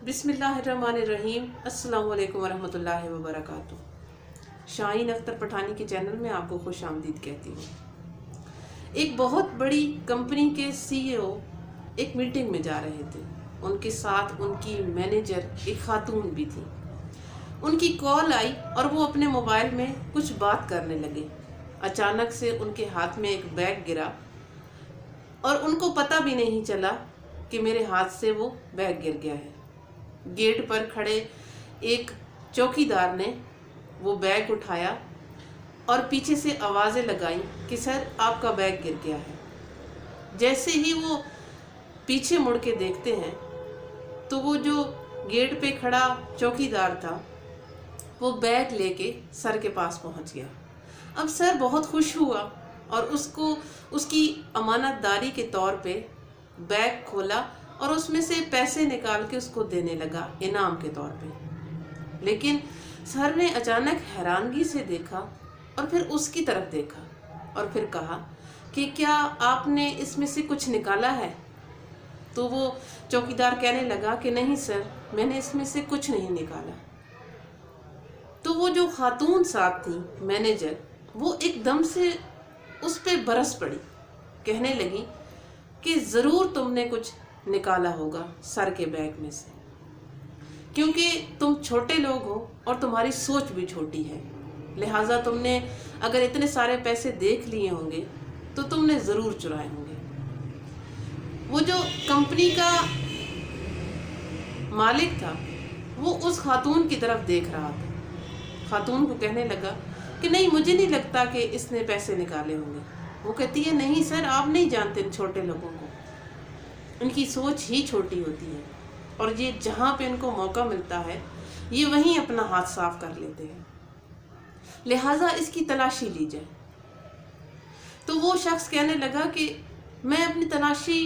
बिस्मिल्लाहिर्रहमानिर्रहीम। अस्सलाम वालेकुम वरहमतुल्लाहि वबरकातुह। शाहीन अख्तर पठानी के चैनल में आपको खुश आमदीद कहती हूँ। एक बहुत बड़ी कंपनी के सीईओ एक मीटिंग में जा रहे थे। उनके साथ उनकी मैनेजर एक खातून भी थी। उनकी कॉल आई और वो अपने मोबाइल में कुछ बात करने लगे। अचानक से उनके हाथ में एक बैग गिरा और उनको पता भी नहीं चला कि मेरे हाथ से वो बैग गिर गया है। गेट पर खड़े एक चौकीदार ने वो बैग उठाया और पीछे से आवाज़ें लगाई कि सर आपका बैग गिर गया है। जैसे ही वो पीछे मुड़ के देखते हैं तो वो जो गेट पे खड़ा चौकीदार था वो बैग लेके सर के पास पहुंच गया। अब सर बहुत खुश हुआ और उसको उसकी अमानतदारी के तौर पे बैग खोला और उसमें से पैसे निकाल के उसको देने लगा इनाम के तौर पे। लेकिन सर ने अचानक हैरानगी से देखा और फिर उसकी तरफ देखा और फिर कहा कि क्या आपने इसमें से कुछ निकाला है? तो वो चौकीदार कहने लगा कि नहीं सर, मैंने इसमें से कुछ नहीं निकाला। तो वो जो खातून साथ थी मैनेजर, वो एकदम से उस पे बरस पड़ी, कहने लगी कि ज़रूर तुमने कुछ निकाला होगा सर के बैग में से, क्योंकि तुम छोटे लोग हो और तुम्हारी सोच भी छोटी है। लिहाजा तुमने अगर इतने सारे पैसे देख लिए होंगे तो तुमने ज़रूर चुराए होंगे। वो जो कंपनी का मालिक था वो उस खातून की तरफ देख रहा था। खातून को कहने लगा कि नहीं, मुझे नहीं लगता कि इसने पैसे निकाले होंगे। वो कहती है नहीं सर, आप नहीं जानते इन छोटे लोगों को, इनकी सोच ही छोटी होती है और ये जहाँ पे इनको मौका मिलता है ये वहीं अपना हाथ साफ कर लेते हैं, लिहाजा इसकी तलाशी ली जाए। तो वो शख्स कहने लगा कि मैं अपनी तलाशी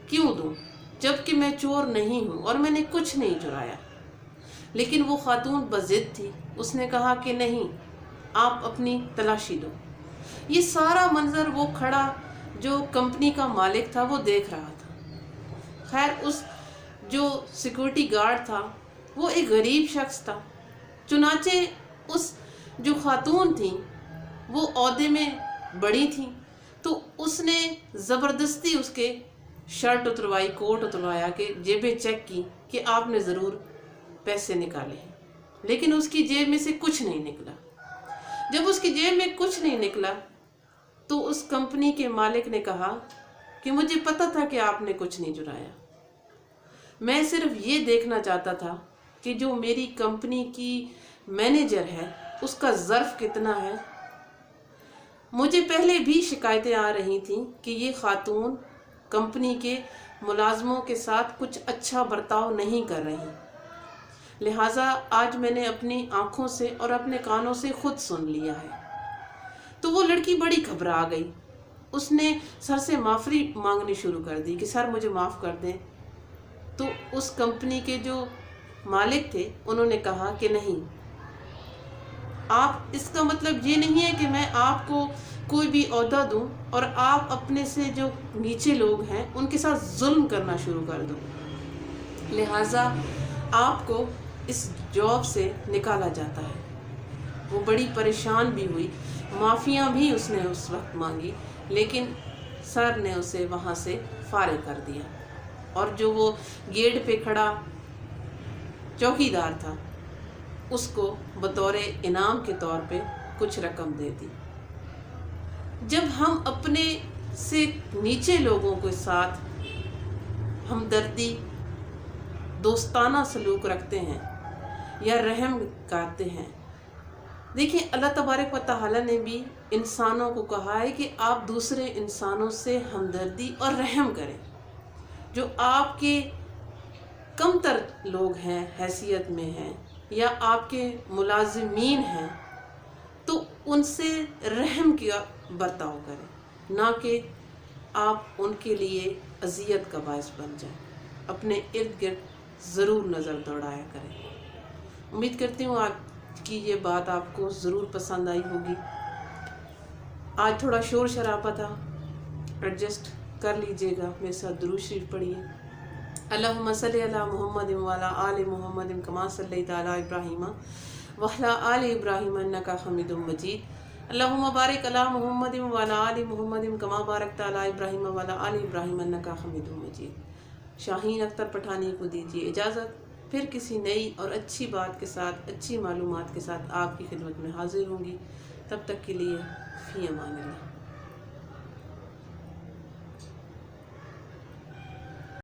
क्यों दूं जबकि मैं चोर नहीं हूँ और मैंने कुछ नहीं चुराया। लेकिन वो खातून बज़िद थी, उसने कहा कि नहीं, आप अपनी तलाशी दो। ये सारा मंजर वो खड़ा जो कंपनी का मालिक था वो देख रहा था। खैर, उस जो सिक्योरिटी गार्ड था वो एक गरीब शख्स था। चुनाचे उस जो खातून थी वो ओहदे में बड़ी थी, तो उसने ज़बरदस्ती उसके शर्ट उतरवाई, कोट उतरवाया, कि जेबें चेक की कि आपने ज़रूर पैसे निकाले हैं। लेकिन उसकी जेब में से कुछ नहीं निकला। जब उसकी जेब में कुछ नहीं निकला तो उस कंपनी के मालिक ने कहा कि मुझे पता था कि आपने कुछ नहीं चुराया, मैं सिर्फ ये देखना चाहता था कि जो मेरी कंपनी की मैनेजर है उसका ज़र्फ कितना है। मुझे पहले भी शिकायतें आ रही थीं कि ये खातून कंपनी के मुलाजमों के साथ कुछ अच्छा बर्ताव नहीं कर रही, लिहाजा आज मैंने अपनी आँखों से और अपने कानों से खुद सुन लिया है। तो वो लड़की बड़ी घबरा गई। उसने सर से माफ़ी मांगनी शुरू कर दी कि सर मुझे माफ़ कर दें। तो उस कंपनी के जो मालिक थे उन्होंने कहा कि नहीं, आप, इसका मतलब ये नहीं है कि मैं आपको कोई भी ओहदा दूं और आप अपने से जो नीचे लोग हैं उनके साथ जुल्म करना शुरू कर दो। लिहाजा आपको इस जॉब से निकाला जाता है। वो बड़ी परेशान भी हुई, माफ़ियाँ भी उसने उस वक्त मांगी, लेकिन सर ने उसे वहाँ से फारिग कर दिया और जो वो गेट पे खड़ा चौकीदार था उसको बतौर इनाम के तौर पे कुछ रकम दे दी। जब हम अपने से नीचे लोगों के साथ हमदर्दी, दोस्ताना सलूक रखते हैं या रहम करते हैं, देखिए अल्लाह तबारक व तआला ने भी इंसानों को कहा है कि आप दूसरे इंसानों से हमदर्दी और रहम करें। जो आपके कमतर लोग हैं, हैसियत में हैं या आपके मुलाजिमीन हैं, तो उनसे रहम का बर्ताव करें, ना कि आप उनके लिए अजियत का बायस बन जाएं। अपने इर्द गिर्द ज़रूर नज़र दौड़ाया करें। उम्मीद करती हूँ आज की ये बात आपको ज़रूर पसंद आई होगी। आज थोड़ा शोर शराबा था, एडजस्ट कर लीजिएगा। मेरे साथ दुरूद शरीफ पढ़िए। اللہم صلی علی محمد وعلی آل محمد کما صلیت علی ابراہیم وعلی آل ابراہیم انک حمید مجید اللہم بارک علی محمد وعلی آل محمد کما بارکت علی ابراہیم وعلی آل ابراہیم انک حمید مجید۔ شاہین اختر پٹھانی کو دیجیے اجازت، پھر کسی نئی اور اچھی بات کے ساتھ، اچھی معلومات کے ساتھ آپ کی خدمت میں حاضر ہوں گی۔ تب تک کے لیے فی امان اللہ۔